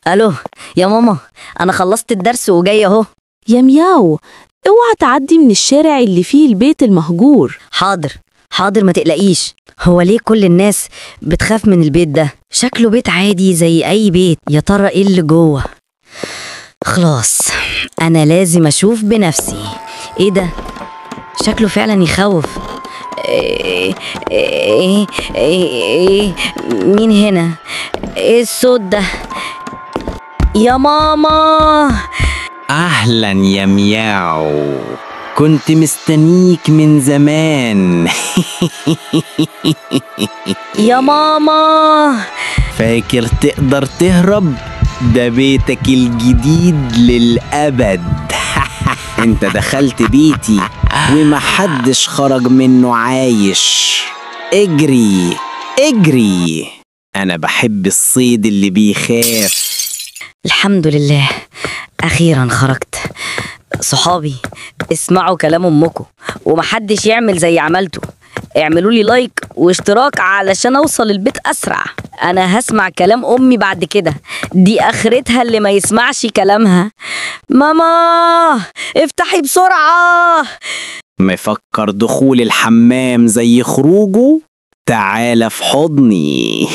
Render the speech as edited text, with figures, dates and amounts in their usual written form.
الو يا ماما، انا خلصت الدرس وجاي اهو. يا مياو، اوعى تعدي من الشارع اللي فيه البيت المهجور. حاضر حاضر، ما تقلقيش. هو ليه كل الناس بتخاف من البيت ده؟ شكله بيت عادي زي اي بيت. يا ترى ايه اللي جوه؟ خلاص، انا لازم اشوف بنفسي. ايه ده؟ شكله فعلا يخوف. إيه مين هنا؟ ايه الصوت ده؟ يا ماما. أهلا يا مياو، كنت مستنيك من زمان. يا ماما. فاكر تقدر تهرب؟ ده بيتك الجديد للأبد. انت دخلت بيتي ومحدش خرج منه عايش. اجري اجري، أنا بحب الصيد اللي بيخاف. الحمد لله، أخيرا خرجت. صحابي، اسمعوا كلام أمكم ومحدش يعمل زي عملته. اعملوا لي لايك واشتراك علشان أوصل البيت أسرع. أنا هسمع كلام أمي بعد كده، دي آخرتها اللي ما يسمعش كلامها. ماما افتحي بسرعة. مفكر دخول الحمام زي خروجه؟ تعال في حضني.